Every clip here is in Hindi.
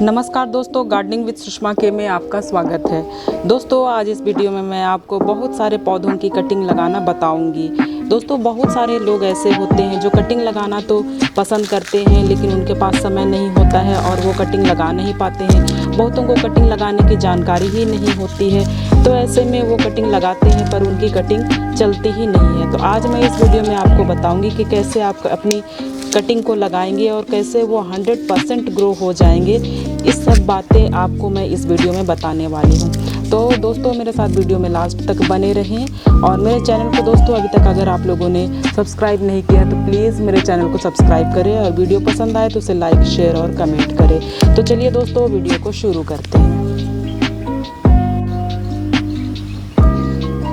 नमस्कार दोस्तों, गार्डनिंग विद सुषमा के में आपका स्वागत है। दोस्तों आज इस वीडियो में मैं आपको बहुत सारे पौधों की कटिंग लगाना बताऊंगी। दोस्तों बहुत सारे लोग ऐसे होते हैं जो कटिंग लगाना तो पसंद करते हैं, लेकिन उनके पास समय नहीं होता है और वो कटिंग लगा नहीं पाते हैं। बहुतों को कटिंग लगाने की जानकारी ही नहीं होती है, तो ऐसे में वो कटिंग लगाते हैं पर उनकी कटिंग चलती ही नहीं है। तो आज मैं इस वीडियो में आपको बताऊँगी कि कैसे आप अपनी कटिंग को लगाएंगे और कैसे वो 100% ग्रो हो जाएंगे। इस सब बातें आपको मैं इस वीडियो में बताने वाली हूँ। तो दोस्तों मेरे साथ वीडियो में लास्ट तक बने रहें और मेरे चैनल को दोस्तों अभी तक अगर आप लोगों ने सब्सक्राइब नहीं किया है तो प्लीज़ मेरे चैनल को सब्सक्राइब करें और वीडियो पसंद आए तो उसे लाइक शेयर और कमेंट करें। तो चलिए दोस्तों वीडियो को शुरू करते हैं।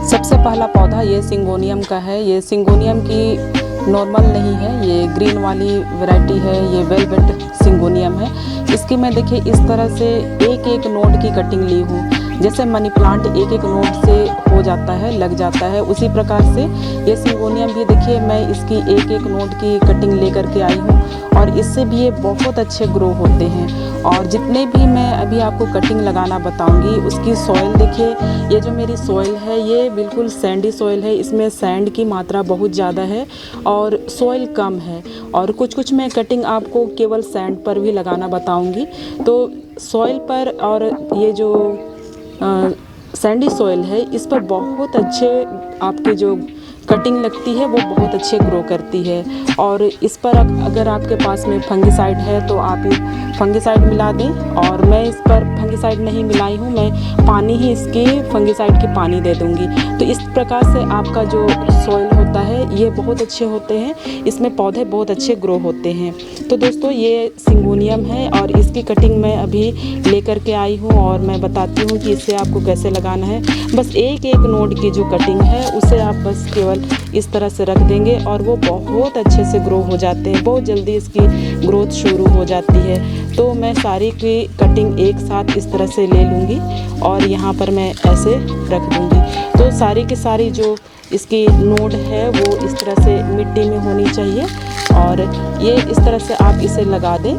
सबसे पहला पौधा ये सिंगोनियम का है। ये सिंगोनियम की नॉर्मल नहीं है, ये ग्रीन वाली वैरायटी है, ये वेलवेट सिंगोनियम है। इसकी मैं देखिए इस तरह से एक एक नोड की कटिंग ली हूँ। जैसे मनी प्लांट एक एक नोड से हो जाता है, लग जाता है, उसी प्रकार से ये सिंगोनियम भी देखिए मैं इसकी एक एक नोड की कटिंग लेकर के आई हूँ और इससे भी ये बहुत अच्छे ग्रो होते हैं। और जितने भी मैं अभी आपको कटिंग लगाना बताऊंगी उसकी सॉइल देखिए, ये जो मेरी सॉइल है ये बिल्कुल सैंडी सॉइल है। इसमें सैंड की मात्रा बहुत ज़्यादा है और सॉइल कम है। और कुछ मैं कटिंग आपको केवल सैंड पर भी लगाना बताऊंगी। तो सॉइल पर और ये जो सैंडी सॉइल है इस पर बहुत अच्छे आपके जो कटिंग लगती है वो बहुत अच्छे ग्रो करती है। और इस पर अगर आपके पास में फंगिसाइड है तो आप फंगिसाइड मिला दें। और मैं इस पर फंगिसाइड नहीं मिलाई हूँ, मैं पानी ही इसकी फंगिसाइड की पानी दे दूँगी। तो इस प्रकार से आपका जो सॉइल होता है ये बहुत अच्छे होते हैं, इसमें पौधे बहुत अच्छे ग्रो होते हैं। तो दोस्तों ये सिंगोनियम है और इसकी कटिंग मैं अभी लेकर के आई हूँ और मैं बताती हूँ कि इसे आपको कैसे लगाना है। बस एक एक नोड की जो कटिंग है उसे आप बस केवल इस तरह से रख देंगे और वो बहुत अच्छे से ग्रो हो जाते हैं, बहुत जल्दी इसकी ग्रोथ शुरू हो जाती है। तो मैं सारी की कटिंग एक साथ इस तरह से ले लूँगी और यहाँ पर मैं ऐसे रख दूँगी। तो सारी की सारी जो इसकी नोड है वो इस तरह से मिट्टी में होनी चाहिए और ये इस तरह से आप इसे लगा दें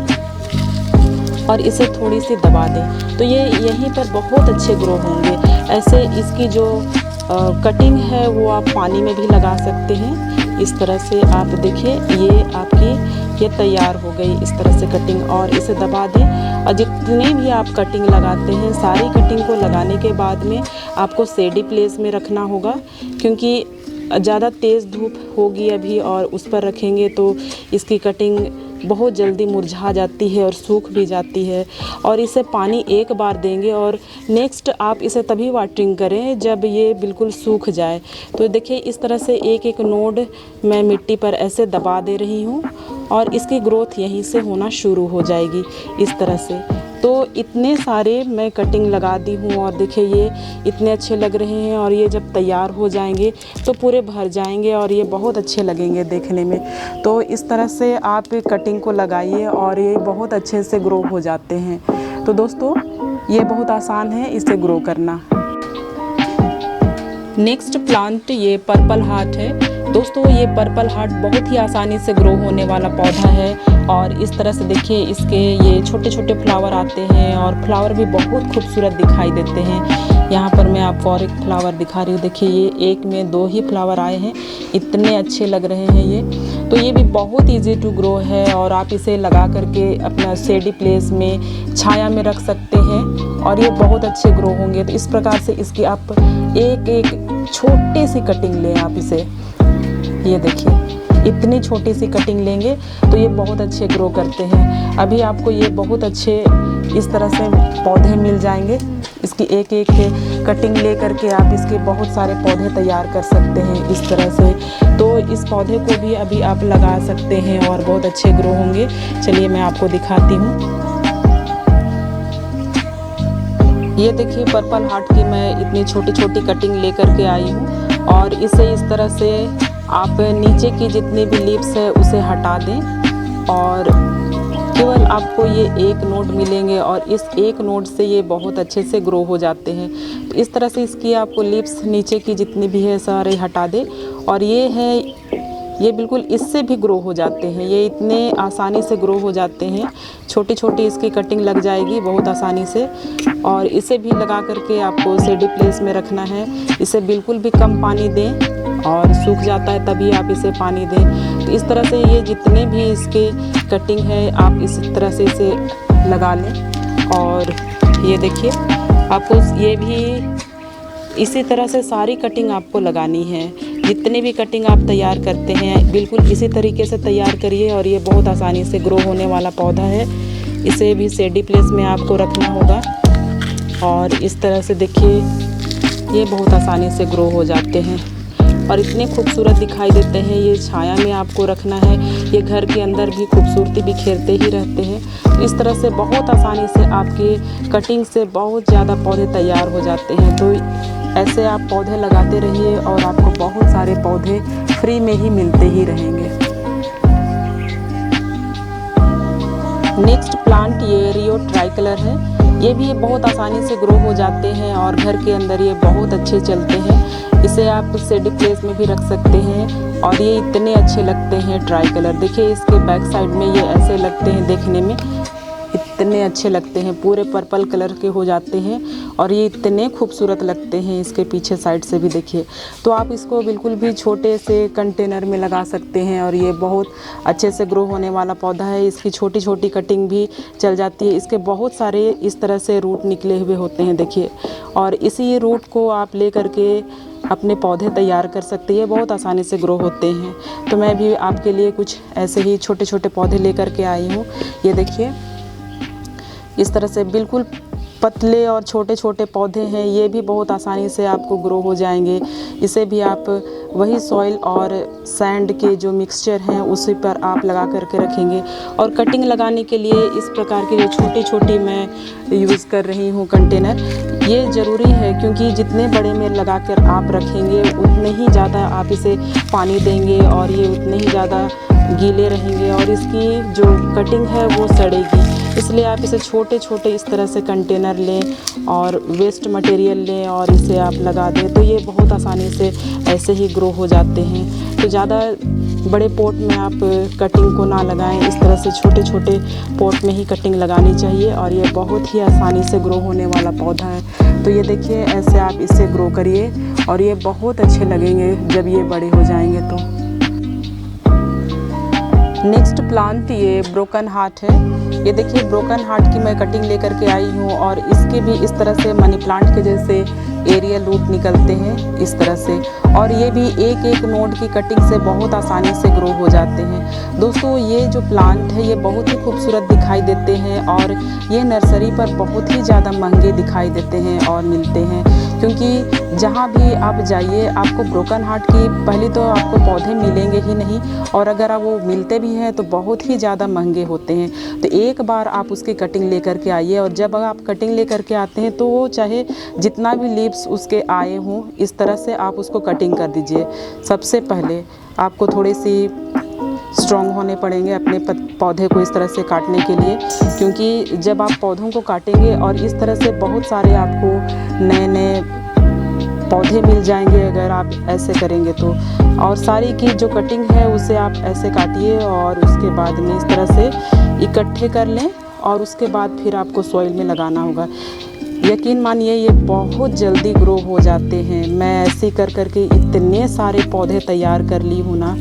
और इसे थोड़ी सी दबा दें तो ये यहीं पर बहुत अच्छे ग्रो होंगे। ऐसे इसकी जो कटिंग है वो आप पानी में भी लगा सकते हैं। इस तरह से आप देखिए ये आपकी ये तैयार हो गई इस तरह से कटिंग और इसे दबा दें। और जितने भी आप कटिंग लगाते हैं सारी कटिंग को लगाने के बाद में आपको शेडी प्लेस में रखना होगा, क्योंकि ज़्यादा तेज़ धूप होगी अभी और उस पर रखेंगे तो इसकी कटिंग बहुत जल्दी मुरझा जाती है और सूख भी जाती है। और इसे पानी एक बार देंगे और नेक्स्ट आप इसे तभी वाटरिंग करें जब ये बिल्कुल सूख जाए। तो देखिए इस तरह से एक एक नोड मैं मिट्टी पर ऐसे दबा दे रही हूँ और इसकी ग्रोथ यहीं से होना शुरू हो जाएगी इस तरह से। तो इतने सारे मैं कटिंग लगा दी हूँ और देखिए ये इतने अच्छे लग रहे हैं और ये जब तैयार हो जाएंगे तो पूरे भर जाएंगे और ये बहुत अच्छे लगेंगे देखने में। तो इस तरह से आप कटिंग को लगाइए और ये बहुत अच्छे से ग्रो हो जाते हैं। तो दोस्तों ये बहुत आसान है इसे ग्रो करना। नेक्स्ट प्लांट ये पर्पल हार्ट है। दोस्तों ये पर्पल हार्ट बहुत ही आसानी से ग्रो होने वाला पौधा है और इस तरह से देखिए इसके ये छोटे छोटे फ्लावर आते हैं और फ्लावर भी बहुत खूबसूरत दिखाई देते हैं। यहाँ पर मैं आपको और एक फ्लावर दिखा रही हूँ, देखिए ये एक में दो ही फ्लावर आए हैं, इतने अच्छे लग रहे हैं ये। तो ये भी बहुत ईजी टू ग्रो है और आप इसे लगा करके अपना शेडी प्लेस में छाया में रख सकते हैं और ये बहुत अच्छे ग्रो होंगे। तो इस प्रकार से इसकी आप एक एक छोटी सी कटिंग लें आप इसे, ये देखिए इतनी छोटी सी कटिंग लेंगे तो ये बहुत अच्छे ग्रो करते हैं। अभी आपको ये बहुत अच्छे इस तरह से पौधे मिल जाएंगे। इसकी एक एक कटिंग ले करके आप इसके बहुत सारे पौधे तैयार कर सकते हैं इस तरह से। तो इस पौधे को भी अभी आप लगा सकते हैं और बहुत अच्छे ग्रो होंगे। चलिए मैं आपको दिखाती हूँ। ये देखिए पर्पल हार्ट की मैं इतनी छोटी छोटी कटिंग ले करके आई हूँ और इसे इस तरह से आप नीचे की जितनी भी लीव्स है उसे हटा दें और केवल आपको ये एक नोड मिलेंगे और इस एक नोड से ये बहुत अच्छे से ग्रो हो जाते हैं। तो इस तरह से इसकी आपको लीव्स नीचे की जितनी भी है सारे हटा दें। और ये है ये बिल्कुल इससे भी ग्रो हो जाते हैं। ये इतने आसानी से ग्रो हो जाते हैं। छोटी छोटी इसकी कटिंग लग जाएगी बहुत आसानी से। और इसे भी लगा करके आपको शेडी प्लेस में रखना है। इसे बिल्कुल भी कम पानी दें और सूख जाता है तभी आप इसे पानी दें। तो इस तरह से ये जितने भी इसके कटिंग है आप इस तरह से इसे लगा लें। और ये देखिए आपको ये भी इसी तरह से सारी कटिंग आपको लगानी है। जितने भी कटिंग आप तैयार करते हैं बिल्कुल इसी तरीके से तैयार करिए। और ये बहुत आसानी से ग्रो होने वाला पौधा है। इसे भी शेडी प्लेस में आपको रखना होगा। और इस तरह से देखिए ये बहुत आसानी से ग्रो हो जाते हैं और इतने खूबसूरत दिखाई देते हैं। ये छाया में आपको रखना है। ये घर के अंदर भी खूबसूरती बिखेरते ही रहते हैं। तो इस तरह से बहुत आसानी से आपके कटिंग से बहुत ज़्यादा पौधे तैयार हो जाते हैं। तो ऐसे आप पौधे लगाते रहिए और आपको बहुत सारे पौधे फ्री में ही मिलते ही रहेंगे। नेक्स्ट प्लांट ये रियो ट्राइकलर है। ये भी बहुत आसानी से ग्रो हो जाते हैं और घर के अंदर ये बहुत अच्छे चलते हैं। इसे आप शेडी प्लेस में भी रख सकते हैं और ये इतने अच्छे लगते हैं ट्राई कलर। देखिए इसके बैक साइड में ये ऐसे लगते हैं, देखने में इतने अच्छे लगते हैं, पूरे पर्पल कलर के हो जाते हैं और ये इतने खूबसूरत लगते हैं। इसके पीछे साइड से भी देखिए। तो आप इसको बिल्कुल भी छोटे से कंटेनर में लगा सकते हैं और ये बहुत अच्छे से ग्रो होने वाला पौधा है। इसकी छोटी छोटी कटिंग भी चल जाती है। इसके बहुत सारे इस तरह से रूट निकले हुए होते हैं देखिए। और इसी रूट को आप ले करके अपने पौधे तैयार कर सकते हैं। बहुत आसानी से ग्रो होते हैं। तो मैं भी आपके लिए कुछ ऐसे ही छोटे छोटे पौधे लेकर के आई हूँ। ये देखिए इस तरह से बिल्कुल पतले और छोटे छोटे पौधे हैं। ये भी बहुत आसानी से आपको ग्रो हो जाएंगे। इसे भी आप वही सॉइल और सैंड के जो मिक्सचर हैं उसी पर आप लगा करके रखेंगे। और कटिंग लगाने के लिए इस प्रकार की जो छोटी छोटी मैं यूज़ कर रही हूँ कंटेनर, ये ज़रूरी है क्योंकि जितने बड़े में लगा कर आप रखेंगे उतने ही ज़्यादा आप इसे पानी देंगे और ये उतने ही ज़्यादा गीले रहेंगे और इसकी जो कटिंग है वो सड़ेगी। इसलिए आप इसे छोटे छोटे इस तरह से कंटेनर लें और वेस्ट मटेरियल लें और इसे आप लगा दें। तो ये बहुत आसानी से ऐसे ही ग्रो हो जाते हैं। तो ज़्यादा बड़े पॉट में आप कटिंग को ना लगाएं। इस तरह से छोटे छोटे पॉट में ही कटिंग लगानी चाहिए और ये बहुत ही आसानी से ग्रो होने वाला पौधा है। तो ये देखिए ऐसे आप इसे ग्रो करिए और ये बहुत अच्छे लगेंगे जब ये बड़े हो जाएंगे। तो नेक्स्ट प्लांट ये ब्रोकन हार्ट है। ये देखिए ब्रोकन हार्ट की मैं कटिंग लेकर के आई हूँ और इसके भी इस तरह से मनी प्लांट के जैसे एरियल रूट निकलते हैं इस तरह से। और ये भी एक एक नोड की कटिंग से बहुत आसानी से ग्रो हो जाते हैं। दोस्तों ये जो प्लांट है ये बहुत ही खूबसूरत दिखाई देते हैं और ये नर्सरी पर बहुत ही ज़्यादा महंगे दिखाई देते हैं और मिलते हैं। क्योंकि जहाँ भी आप जाइए आपको ब्रोकन हार्ट की पहले तो आपको पौधे मिलेंगे ही नहीं और अगर आप वो मिलते भी हैं तो बहुत ही ज़्यादा महंगे होते हैं। तो एक बार आप उसकी कटिंग लेकर के आइए और जब आप कटिंग लेकर के आते हैं तो वो चाहे जितना भी लीव्स उसके आए हों इस तरह से आप उसको कटिंग कर दीजिए। सबसे पहले आपको थोड़ी सी स्ट्रॉन्ग होने पड़ेंगे अपने पौधे को इस तरह से काटने के लिए। क्योंकि जब आप पौधों को काटेंगे और इस तरह से बहुत सारे आपको नए नए पौधे मिल जाएंगे अगर आप ऐसे करेंगे तो। और सारी की जो कटिंग है उसे आप ऐसे काटिए और उसके बाद में इस तरह से इकट्ठे कर लें और उसके बाद फिर आपको सॉइल में लगाना होगा। यकीन मानिए ये बहुत जल्दी ग्रो हो जाते हैं। मैं ऐसे कर करके इतने सारे पौधे तैयार कर ली हूँ ना।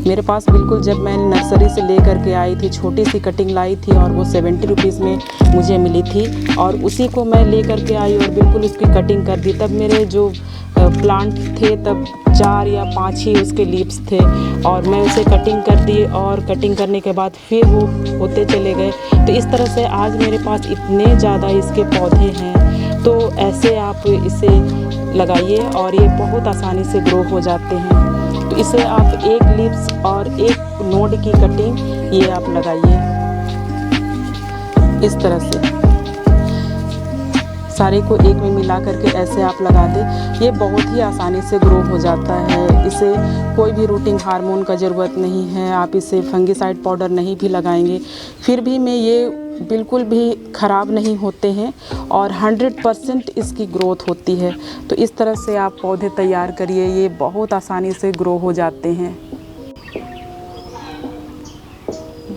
मेरे पास बिल्कुल जब मैं नर्सरी से ले करके आई थी छोटी सी कटिंग लाई थी और वो 70 रुपीज़ में मुझे मिली थी और उसी को मैं ले करके आई और बिल्कुल उसकी कटिंग कर दी। तब मेरे जो प्लांट थे तब 4 या 5 ही उसके लीव्स थे और मैं उसे कटिंग कर दी और कटिंग करने के बाद फिर वो होते चले गए। तो इस तरह से आज मेरे पास इतने ज़्यादा इसके पौधे हैं। तो ऐसे आप इसे लगाइए और ये बहुत आसानी से ग्रो हो जाते हैं। तो इसे आप एक लीव्स और एक नोड की कटिंग ये आप लगाइए इस तरह से। सारे को एक में मिला करके ऐसे आप लगा दें। ये बहुत ही आसानी से ग्रो हो जाता है। इसे कोई भी रूटिंग हार्मोन का ज़रूरत नहीं है। आप इसे फंगीसाइड पाउडर नहीं भी लगाएंगे फिर भी में ये बिल्कुल भी ख़राब नहीं होते हैं और 100% इसकी ग्रोथ होती है। तो इस तरह से आप पौधे तैयार करिए, ये बहुत आसानी से ग्रो हो जाते हैं।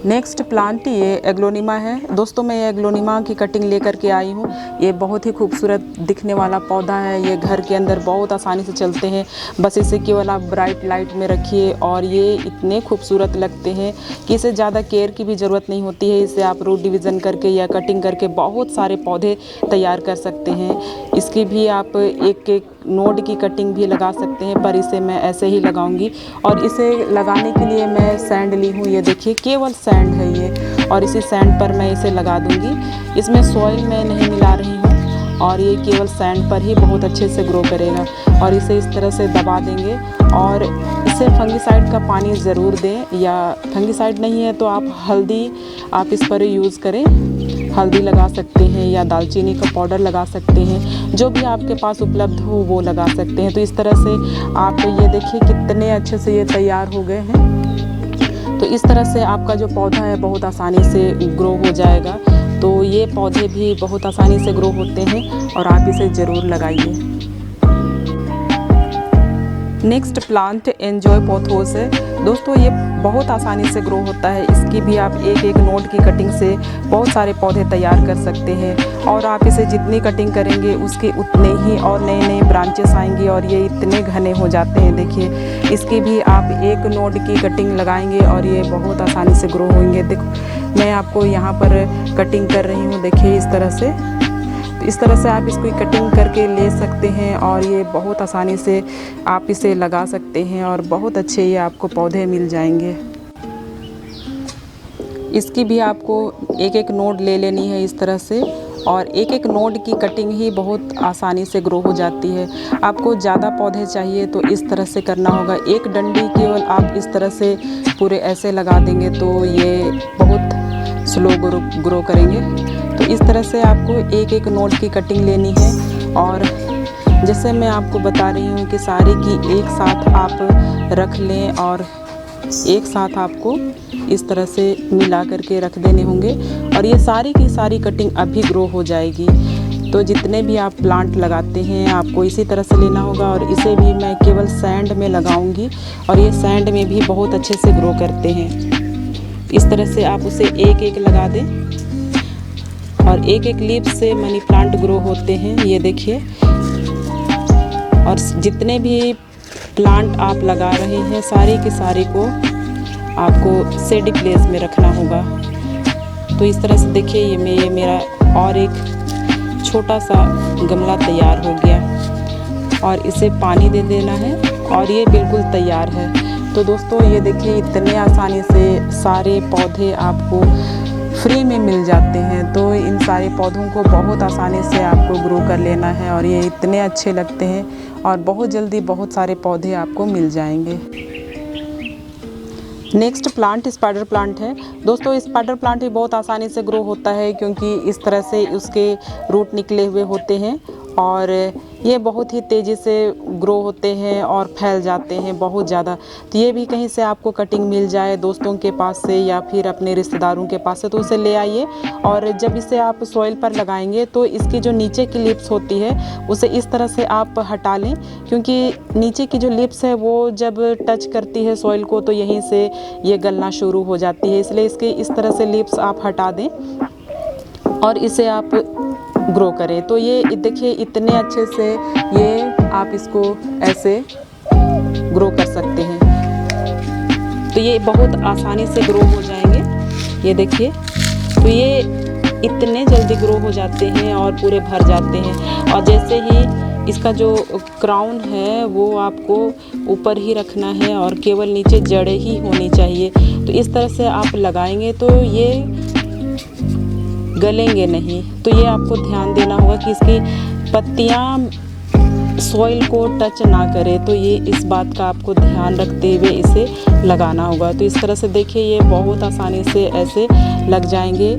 नेक्स्ट प्लांट ये एग्लोनिमा है। दोस्तों मैं ये एग्लोनिमा की कटिंग लेकर के आई हूँ। ये बहुत ही खूबसूरत दिखने वाला पौधा है। ये घर के अंदर बहुत आसानी से चलते हैं। बस इसे केवल आप ब्राइट लाइट में रखिए और ये इतने खूबसूरत लगते हैं कि इसे ज़्यादा केयर की भी ज़रूरत नहीं होती है। इसे आप रूट डिवीज़न करके या कटिंग करके बहुत सारे पौधे तैयार कर सकते हैं। इसकी भी आप एक एक नोड की कटिंग भी लगा सकते हैं, पर इसे मैं ऐसे ही लगाऊंगी। और इसे लगाने के लिए मैं सैंड ली हूँ। ये देखिए केवल सैंड है ये, और इसी सैंड पर मैं इसे लगा दूंगी। इसमें सॉइल मैं नहीं मिला रही हूँ और ये केवल सैंड पर ही बहुत अच्छे से ग्रो करेगा। और इसे इस तरह से दबा देंगे और इसे फंगिसाइड का पानी ज़रूर दें, या फंगिसाइड नहीं है तो आप हल्दी आप इस पर यूज़ करें। हल्दी लगा सकते हैं या दालचीनी का पाउडर लगा सकते हैं, जो भी आपके पास उपलब्ध हो वो लगा सकते हैं। तो इस तरह से आप ये देखिए कितने अच्छे से ये तैयार हो गए हैं। तो इस तरह से आपका जो पौधा है बहुत आसानी से ग्रो हो जाएगा। तो ये पौधे भी बहुत आसानी से ग्रो होते हैं और आप इसे ज़रूर लगाइए। नेक्स्ट प्लांट एंजॉय पोथोस है। दोस्तों ये बहुत आसानी से ग्रो होता है। इसकी भी आप एक एक नोड की कटिंग से बहुत सारे पौधे तैयार कर सकते हैं, और आप इसे जितनी कटिंग करेंगे उसके उतने ही और नए नए ब्रांचेस आएंगे और ये इतने घने हो जाते हैं। देखिए इसकी भी आप एक नोड की कटिंग लगाएंगे और ये बहुत आसानी से ग्रो होंगे। देखो मैं आपको यहाँ पर कटिंग कर रही हूँ, देखिए इस तरह से। इस तरह से आप इसको कटिंग करके ले सकते हैं और ये बहुत आसानी से आप इसे लगा सकते हैं और बहुत अच्छे ये आपको पौधे मिल जाएंगे। इसकी भी आपको एक एक नोड ले लेनी है इस तरह से, और एक एक नोड की कटिंग ही बहुत आसानी से ग्रो हो जाती है। आपको ज़्यादा पौधे चाहिए तो इस तरह से करना होगा। एक डंडी केवल आप इस तरह से पूरे ऐसे लगा देंगे तो ये बहुत स्लो ग्रो करेंगे। तो इस तरह से आपको एक एक नोड की कटिंग लेनी है, और जैसे मैं आपको बता रही हूँ कि सारी की एक साथ आप रख लें और एक साथ आपको इस तरह से मिला करके रख देने होंगे, और ये सारी की सारी कटिंग अभी ग्रो हो जाएगी। तो जितने भी आप प्लांट लगाते हैं आपको इसी तरह से लेना होगा। और इसे भी मैं केवल सैंड में लगाऊंगी और ये सैंड में भी बहुत अच्छे से ग्रो करते हैं। इस तरह से आप उसे एक एक लगा दें, और एक एक लीफ से मनी प्लांट ग्रो होते हैं, ये देखिए। और जितने भी प्लांट आप लगा रहे हैं सारी के सारी को आपको शेडी प्लेस में रखना होगा। तो इस तरह से देखिए ये मेरा और एक छोटा सा गमला तैयार हो गया, और इसे पानी दे देना है और ये बिल्कुल तैयार है। तो दोस्तों ये देखिए इतने आसानी से सारे पौधे आपको फ्री में मिल जाते हैं। तो इन सारे पौधों को बहुत आसानी से आपको ग्रो कर लेना है, और ये इतने अच्छे लगते हैं और बहुत जल्दी बहुत सारे पौधे आपको मिल जाएंगे। नेक्स्ट प्लांट स्पाइडर प्लांट है। दोस्तों स्पाइडर प्लांट भी बहुत आसानी से ग्रो होता है, क्योंकि इस तरह से उसके रूट निकले हुए होते हैं और ये बहुत ही तेज़ी से ग्रो होते हैं और फैल जाते हैं बहुत ज़्यादा। तो ये भी कहीं से आपको कटिंग मिल जाए दोस्तों के पास से या फिर अपने रिश्तेदारों के पास से, तो उसे ले आइए। और जब इसे आप सॉइल पर लगाएंगे तो इसकी जो नीचे की लिप्स होती है उसे इस तरह से आप हटा लें, क्योंकि नीचे की जो लिप्स है वो जब टच करती है सॉइल को तो यहीं से ये गलना शुरू हो जाती है। इसलिए इसके इस तरह से लिप्स आप हटा दें और इसे आप ग्रो करें। तो ये देखिए इतने अच्छे से ये आप इसको ऐसे ग्रो कर सकते हैं। तो ये बहुत आसानी से ग्रो हो जाएंगे, ये देखिए। तो ये इतने जल्दी ग्रो हो जाते हैं और पूरे भर जाते हैं। और जैसे ही इसका जो क्राउन है वो आपको ऊपर ही रखना है और केवल नीचे जड़ें ही होनी चाहिए। तो इस तरह से आप लगाएंगे तो ये गलेंगे नहीं। तो ये आपको ध्यान देना होगा कि इसकी पत्तियां सॉइल को टच ना करे। तो ये इस बात का आपको ध्यान रखते हुए इसे लगाना होगा। तो इस तरह से देखिए ये बहुत आसानी से ऐसे लग जाएंगे,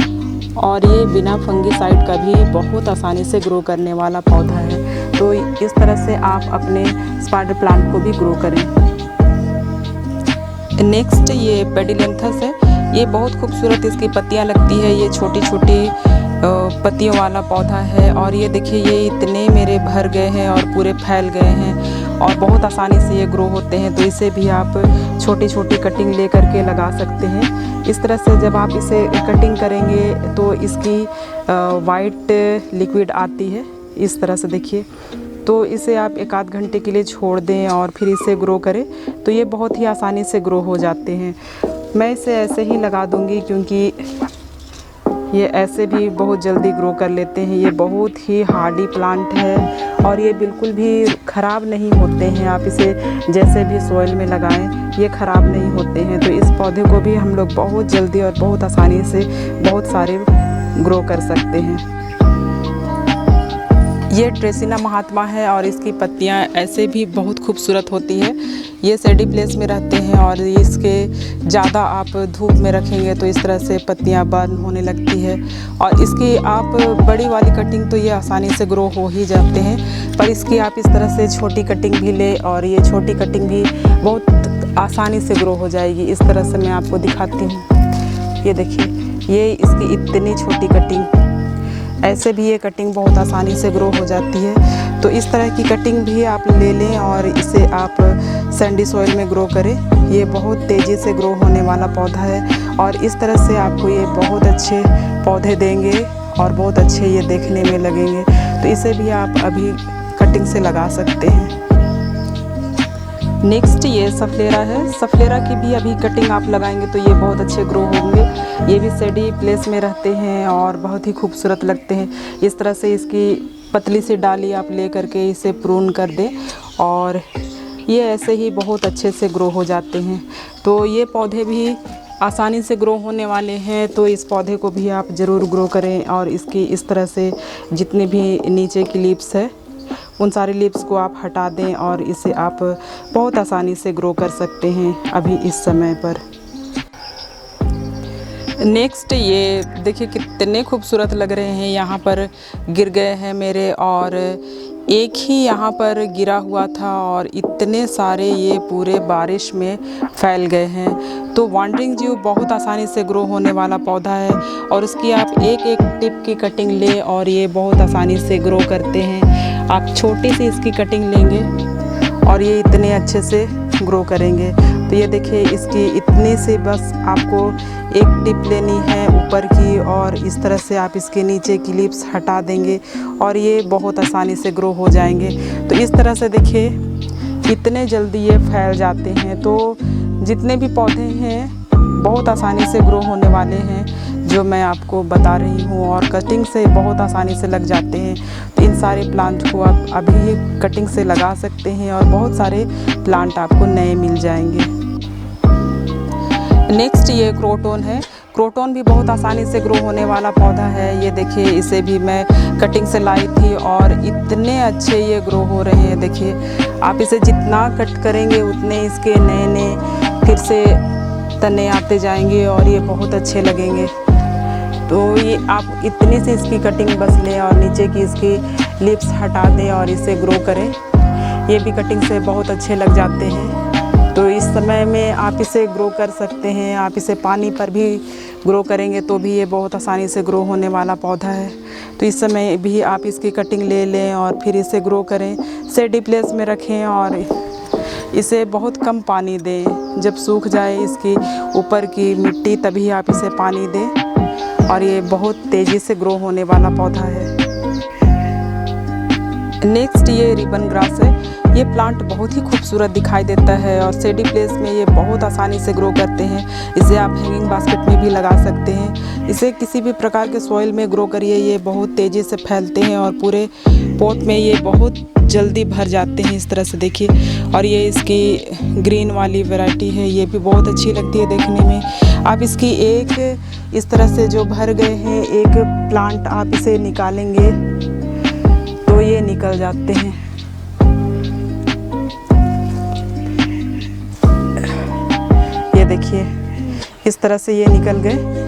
और ये बिना फंगिसाइड का भी बहुत आसानी से ग्रो करने वाला पौधा है। तो इस तरह से आप अपने स्पाइडर प्लांट को भी ग्रो करें। नेक्स्ट ये पेडिलेंथस है। ये बहुत खूबसूरत इसकी पत्तियां लगती है। ये छोटी छोटी पत्तियों वाला पौधा है, और ये देखिए ये इतने मेरे भर गए हैं और पूरे फैल गए हैं और बहुत आसानी से ये ग्रो होते हैं। तो इसे भी आप छोटी छोटी कटिंग ले करके लगा सकते हैं। इस तरह से जब आप इसे कटिंग करेंगे तो इसकी वाइट लिक्विड आती है, इस तरह से देखिए। तो इसे आप 1 आध घंटे के लिए छोड़ दें और फिर इसे ग्रो करें तो ये बहुत ही आसानी से ग्रो हो जाते हैं। मैं इसे ऐसे ही लगा दूंगी क्योंकि ये ऐसे भी बहुत जल्दी ग्रो कर लेते हैं। ये बहुत ही हार्डी प्लांट है और ये बिल्कुल भी ख़राब नहीं होते हैं। आप इसे जैसे भी सॉइल में लगाएं ये ख़राब नहीं होते हैं। तो इस पौधे को भी हम लोग बहुत जल्दी और बहुत आसानी से बहुत सारे ग्रो कर सकते हैं। ये ड्रेसिना महात्मा है और इसकी पत्तियां ऐसे भी बहुत खूबसूरत होती है। ये सैडी प्लेस में रहते हैं और इसके ज़्यादा आप धूप में रखेंगे तो इस तरह से पत्तियां बर्न होने लगती है। और इसकी आप बड़ी वाली कटिंग तो ये आसानी से ग्रो हो ही जाते हैं, पर इसकी आप इस तरह से छोटी कटिंग भी ले और ये छोटी कटिंग भी बहुत आसानी से ग्रो हो जाएगी। इस तरह से मैं आपको दिखाती हूँ। ये देखिए, ये इसकी इतनी छोटी कटिंग, ऐसे भी ये कटिंग बहुत आसानी से ग्रो हो जाती है। तो इस तरह की कटिंग भी आप ले लें और इसे आप सैंडी सॉइल में ग्रो करें। ये बहुत तेज़ी से ग्रो होने वाला पौधा है और इस तरह से आपको ये बहुत अच्छे पौधे देंगे और बहुत अच्छे ये देखने में लगेंगे। तो इसे भी आप अभी कटिंग से लगा सकते हैं। नेक्स्ट ये सफलेरा है। सफलेरा की भी अभी कटिंग आप लगाएंगे तो ये बहुत अच्छे ग्रो होंगे। ये भी सैडी प्लेस में रहते हैं और बहुत ही खूबसूरत लगते हैं। इस तरह से इसकी पतली सी डाली आप ले करके इसे प्रून कर दें और ये ऐसे ही बहुत अच्छे से ग्रो हो जाते हैं। तो ये पौधे भी आसानी से ग्रो होने वाले हैं, तो इस पौधे को भी आप ज़रूर ग्रो करें। और इसकी इस तरह से जितने भी नीचे की लीव्स है उन सारे लीव्स को आप हटा दें और इसे आप बहुत आसानी से ग्रो कर सकते हैं अभी इस समय पर। नेक्स्ट ये देखिए कितने खूबसूरत लग रहे हैं, यहाँ पर गिर गए हैं मेरे और एक ही यहाँ पर गिरा हुआ था और इतने सारे ये पूरे बारिश में फैल गए हैं। तो वांडरिंग जीव बहुत आसानी से ग्रो होने वाला पौधा है और उसकी आप एक एक टिप की कटिंग ले और ये बहुत आसानी से ग्रो करते हैं। आप छोटी सी इसकी कटिंग लेंगे और ये इतने अच्छे से ग्रो करेंगे। तो ये देखिए इसकी इतनी सी बस आपको एक टिप लेनी है ऊपर की और इस तरह से आप इसके नीचे की लीव्स हटा देंगे और ये बहुत आसानी से ग्रो हो जाएंगे। तो इस तरह से देखिए इतने जल्दी ये फैल जाते हैं। तो जितने भी पौधे हैं बहुत आसानी से ग्रो होने वाले हैं जो मैं आपको बता रही हूँ और कटिंग से बहुत आसानी से लग जाते हैं। तो इन सारे प्लांट को आप अभी कटिंग से लगा सकते हैं और बहुत सारे प्लांट आपको नए मिल जाएंगे। नेक्स्ट ये क्रोटोन है। क्रोटोन भी बहुत आसानी से ग्रो होने वाला पौधा है। ये देखिए इसे भी मैं कटिंग से लाई थी और इतने अच्छे ये ग्रो हो रहे हैं। देखिए आप इसे जितना कट करेंगे उतने इसके नए नए फिर से तने आते जाएंगे और ये बहुत अच्छे लगेंगे। तो ये आप इतनी सी इसकी कटिंग बस लें और नीचे की इसकी लिप्स हटा दें और इसे ग्रो करें। ये भी कटिंग से बहुत अच्छे लग जाते हैं। तो इस समय में आप इसे ग्रो कर सकते हैं। आप इसे पानी पर भी ग्रो करेंगे तो भी ये बहुत आसानी से ग्रो होने वाला पौधा है। तो इस समय भी आप इसकी कटिंग ले लें और फिर इसे ग्रो करें, सैडी प्लेस में रखें और इसे बहुत कम पानी दें। जब सूख जाए इसकी ऊपर की मिट्टी तभी आप इसे पानी दें और ये बहुत तेज़ी से ग्रो होने वाला पौधा है। नेक्स्ट ये रिबन ग्रास है। ये प्लांट बहुत ही खूबसूरत दिखाई देता है और सैडी प्लेस में ये बहुत आसानी से ग्रो करते हैं। इसे आप हैंगिंग बास्केट में भी लगा सकते हैं। इसे किसी भी प्रकार के सॉइल में ग्रो करिए, ये बहुत तेज़ी से फैलते हैं और पूरे पॉट में ये बहुत जल्दी भर जाते हैं। इस तरह से देखिए, और ये इसकी ग्रीन वाली वैरायटी है, ये भी बहुत अच्छी लगती है देखने में। आप इसकी एक इस तरह से जो भर गए हैं एक प्लांट आप इसे निकालेंगे तो ये निकल जाते हैं। ये देखिए इस तरह से ये निकल गए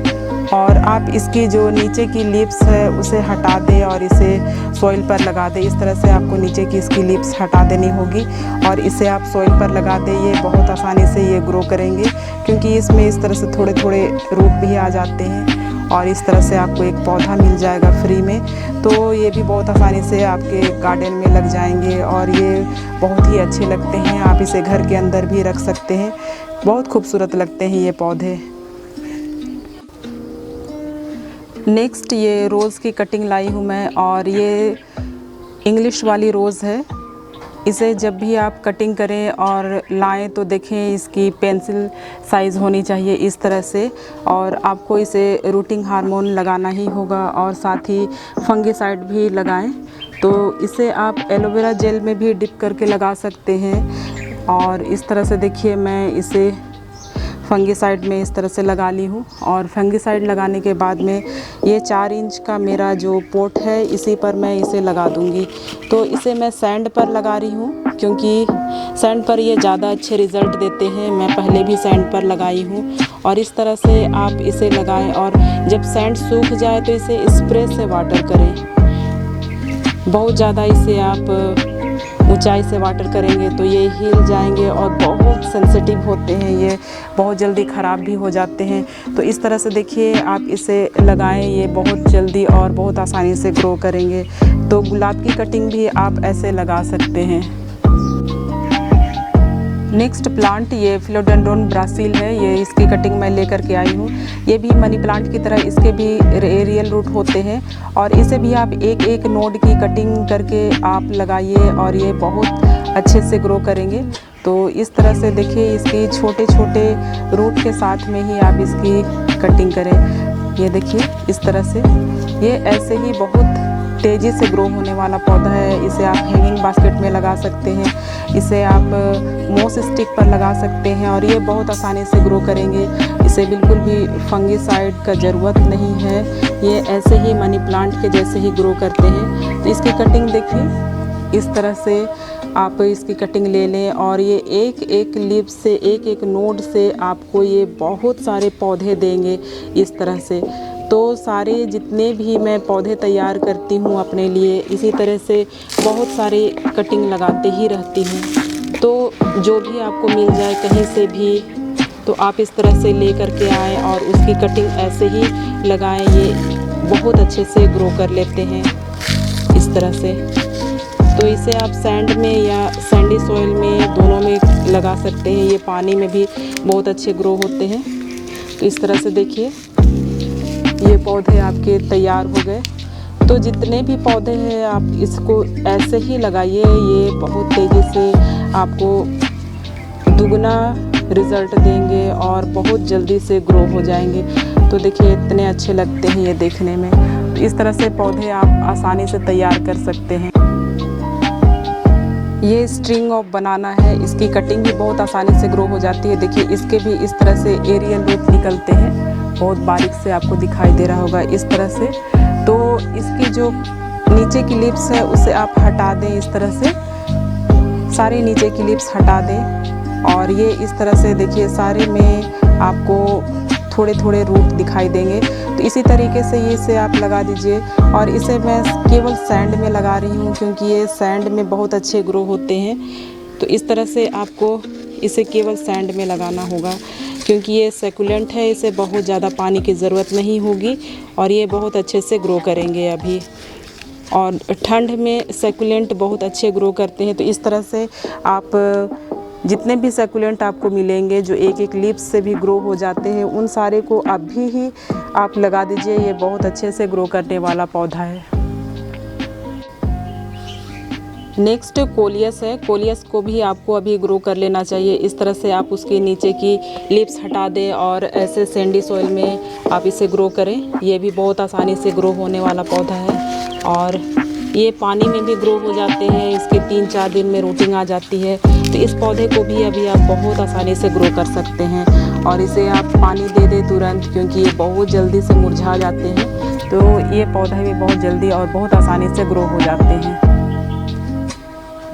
और आप इसकी जो नीचे की लीव्स है उसे हटा दें और इसे सॉइल पर लगा दें। इस तरह से आपको नीचे की इसकी लीव्स हटा देनी होगी और इसे आप सॉइल पर लगा दें। ये बहुत आसानी से ये ग्रो करेंगे क्योंकि इसमें इस तरह से थोड़े थोड़े रूट भी आ जाते हैं और इस तरह से आपको एक पौधा मिल जाएगा फ्री में। तो ये भी बहुत आसानी से आपके गार्डन में लग जाएंगे और ये बहुत ही अच्छे लगते हैं। आप इसे घर के अंदर भी रख सकते हैं, बहुत खूबसूरत लगते हैं ये पौधे। नेक्स्ट ये रोज़ की कटिंग लाई हूँ मैं, और ये इंग्लिश वाली रोज़ है। इसे जब भी आप कटिंग करें और लाएं तो देखें इसकी पेंसिल साइज़ होनी चाहिए इस तरह से, और आपको इसे रूटिंग हार्मोन लगाना ही होगा और साथ ही फंगिसाइड भी लगाएं। तो इसे आप एलोवेरा जेल में भी डिप करके लगा सकते हैं। और इस तरह से देखिए मैं इसे फंगिसाइड में इस तरह से लगा ली हूँ, और फंगिसाइड लगाने के बाद में ये 4 इंच का मेरा जो पोट है इसी पर मैं इसे लगा दूँगी। तो इसे मैं सैंड पर लगा रही हूँ क्योंकि सैंड पर ये ज़्यादा अच्छे रिज़ल्ट देते हैं। मैं पहले भी सैंड पर लगाई हूँ, और इस तरह से आप इसे लगाएं, और जब सैंड सूख जाए तो इसे स्प्रे से वाटर करें। बहुत ज़्यादा इसे आप ऊंचाई से वाटर करेंगे तो ये हिल जाएंगे, और बहुत सेंसिटिव होते हैं, ये बहुत जल्दी ख़राब भी हो जाते हैं। तो इस तरह से देखिए आप इसे लगाएं, ये बहुत जल्दी और बहुत आसानी से ग्रो करेंगे। तो गुलाब की कटिंग भी आप ऐसे लगा सकते हैं। नेक्स्ट प्लांट ये फिलोडेंड्रोन ब्राज़ील है। ये इसकी कटिंग मैं लेकर के आई हूँ। ये भी मनी प्लांट की तरह इसके भी एरियल रूट होते हैं, और इसे भी आप एक एक नोड की कटिंग करके आप लगाइए और ये बहुत अच्छे से ग्रो करेंगे। तो इस तरह से देखिए इसकी छोटे छोटे रूट के साथ में ही आप इसकी कटिंग करें। ये देखिए इस तरह से ये ऐसे ही बहुत तेज़ी से ग्रो होने वाला पौधा है। इसे आप हैंगिंग बास्केट में लगा सकते हैं, इसे आप मोस स्टिक पर लगा सकते हैं, और ये बहुत आसानी से ग्रो करेंगे। इसे बिल्कुल भी फंगिसाइड का ज़रूरत नहीं है, ये ऐसे ही मनी प्लांट के जैसे ही ग्रो करते हैं। तो इसकी कटिंग देखिए इस तरह से आप इसकी कटिंग ले लें, और ये एक एक लीफ से एक एक नोड से आपको ये बहुत सारे पौधे देंगे इस तरह से। तो सारे जितने भी मैं पौधे तैयार करती हूँ अपने लिए, इसी तरह से बहुत सारे कटिंग लगाते ही रहती हूँ। तो जो भी आपको मिल जाए कहीं से भी, तो आप इस तरह से ले करके आएँ और उसकी कटिंग ऐसे ही लगाएं। ये बहुत अच्छे से ग्रो कर लेते हैं इस तरह से। तो इसे आप सैंड में या सैंडी सॉइल में दोनों में लगा सकते हैं। ये पानी में भी बहुत अच्छे ग्रो होते हैं। तो इस तरह से देखिए ये पौधे आपके तैयार हो गए। तो जितने भी पौधे हैं आप इसको ऐसे ही लगाइए, ये बहुत तेज़ी से आपको दुगना रिज़ल्ट देंगे और बहुत जल्दी से ग्रो हो जाएंगे। तो देखिए इतने अच्छे लगते हैं ये देखने में। तो इस तरह से पौधे आप आसानी से तैयार कर सकते हैं। ये स्ट्रिंग ऑफ बनाना है, इसकी कटिंग भी बहुत आसानी से ग्रो हो जाती है। देखिए इसके भी इस तरह से एरियल रूट निकलते हैं, बहुत बारीक से आपको दिखाई दे रहा होगा इस तरह से। तो इसकी जो नीचे की लिप्स है उसे आप हटा दें इस तरह से, सारे नीचे की लिप्स हटा दें, और ये इस तरह से देखिए सारे में आपको थोड़े थोड़े रूट दिखाई देंगे। तो इसी तरीके से ये इसे आप लगा दीजिए, और इसे मैं केवल सैंड में लगा रही हूँ क्योंकि ये सैंड में बहुत अच्छे ग्रो होते हैं। तो इस तरह से आपको इसे केवल सैंड में लगाना होगा क्योंकि ये सेकुलेंट है, इसे बहुत ज़्यादा पानी की ज़रूरत नहीं होगी और ये बहुत अच्छे से ग्रो करेंगे अभी। और ठंड में सेकुलेंट बहुत अच्छे ग्रो करते हैं। तो इस तरह से आप जितने भी सेकुलेंट आपको मिलेंगे जो एक एक लीफ से भी ग्रो हो जाते हैं, उन सारे को अभी ही आप लगा दीजिए। ये बहुत अच्छे से ग्रो करने वाला पौधा है। नेक्स्ट कोलियस है। कोलियस को भी आपको अभी ग्रो कर लेना चाहिए। इस तरह से आप उसके नीचे की लीव्स हटा दें और ऐसे सैंडी सॉइल में आप इसे ग्रो करें। ये भी बहुत आसानी से ग्रो होने वाला पौधा है और ये पानी में भी ग्रो हो जाते हैं। इसके 3-4 दिन में रूटिंग आ जाती है। तो इस पौधे को भी अभी आप बहुत आसानी से ग्रो कर सकते हैं और इसे आप पानी दे दें तुरंत, क्योंकि ये बहुत जल्दी से मुरझा जाते हैं। तो ये पौधे भी बहुत जल्दी और बहुत आसानी से ग्रो हो जाते हैं।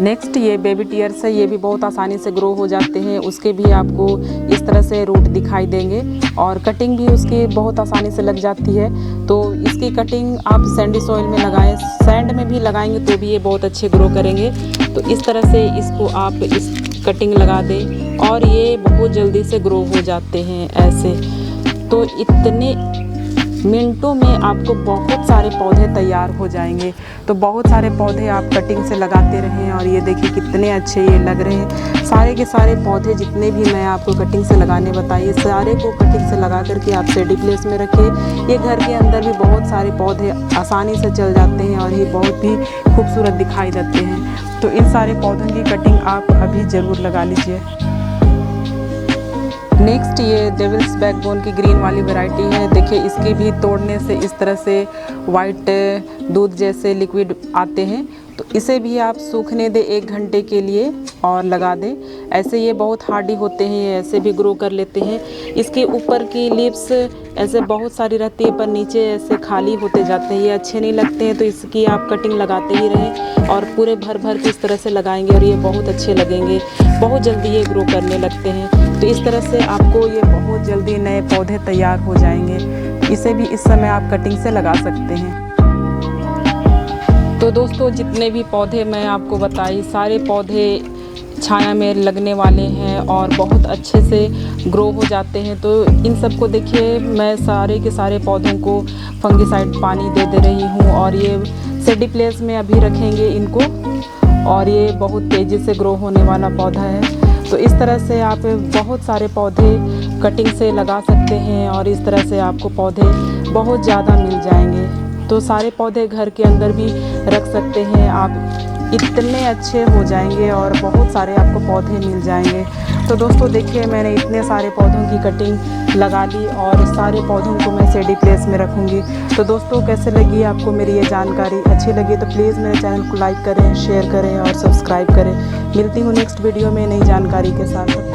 नेक्स्ट ये बेबी टीयर्स है। ये भी बहुत आसानी से ग्रो हो जाते हैं। उसके भी आपको इस तरह से रूट दिखाई देंगे और कटिंग भी उसकी बहुत आसानी से लग जाती है। तो इसकी कटिंग आप सैंडी सॉइल में लगाएं, सैंड में भी लगाएंगे तो भी ये बहुत अच्छे ग्रो करेंगे। तो इस तरह से इसको आप इस कटिंग लगा दें और ये बहुत जल्दी से ग्रो हो जाते हैं ऐसे। तो इतने मिनटों में आपको बहुत सारे पौधे तैयार हो जाएंगे। तो बहुत सारे पौधे आप कटिंग से लगाते रहें और ये देखिए कितने अच्छे ये लग रहे हैं। सारे के सारे पौधे जितने भी मैं आपको कटिंग से लगाने बताइए, सारे को कटिंग से लगा करके आप शेडी प्लेस में रखें। ये घर के अंदर भी बहुत सारे पौधे आसानी से चल जाते हैं और ये बहुत ही खूबसूरत दिखाई देते हैं। तो इन सारे पौधों की कटिंग आप अभी ज़रूर लगा लीजिए। नेक्स्ट ये डेविल्स बैकबोन की ग्रीन वाली वैरायटी है। देखिए इसकी भी तोड़ने से इस तरह से वाइट दूध जैसे लिक्विड आते हैं। तो इसे भी आप सूखने दें 1 घंटे के लिए और लगा दें। ऐसे ये बहुत हार्डी होते हैं, ये ऐसे भी ग्रो कर लेते हैं। इसके ऊपर की लिप्स ऐसे बहुत सारी रहती है पर नीचे ऐसे खाली होते जाते हैं, ये अच्छे नहीं लगते हैं। तो इसकी आप कटिंग लगाते ही रहें और पूरे भर भर के इस तरह से लगाएंगे और ये बहुत अच्छे लगेंगे। बहुत जल्दी ये ग्रो करने लगते हैं। तो इस तरह से आपको ये बहुत जल्दी नए पौधे तैयार हो जाएंगे। इसे भी इस समय आप कटिंग से लगा सकते हैं। तो दोस्तों जितने भी पौधे मैं आपको बताई, सारे पौधे छाया में लगने वाले हैं और बहुत अच्छे से ग्रो हो जाते हैं। तो इन सबको देखिए मैं सारे के सारे पौधों को फंगिसाइड पानी दे रही हूँ और ये शेडी प्लेस में अभी रखेंगे इनको और ये बहुत तेज़ी से ग्रो होने वाला पौधा है। तो इस तरह से आप बहुत सारे पौधे कटिंग से लगा सकते हैं और इस तरह से आपको पौधे बहुत ज़्यादा मिल जाएंगे। तो सारे पौधे घर के अंदर भी रख सकते हैं आप, इतने अच्छे हो जाएंगे और बहुत सारे आपको पौधे मिल जाएंगे। तो दोस्तों देखिए मैंने इतने सारे पौधों की कटिंग लगा ली और सारे पौधों को मैं शेडी प्लेस में रखूँगी। तो दोस्तों कैसे लगी आपको मेरी ये जानकारी? अच्छी लगी तो प्लीज़ मेरे चैनल को लाइक करें, शेयर करें और सब्सक्राइब करें। मिलती हूँ नेक्स्ट वीडियो में नई जानकारी के साथ।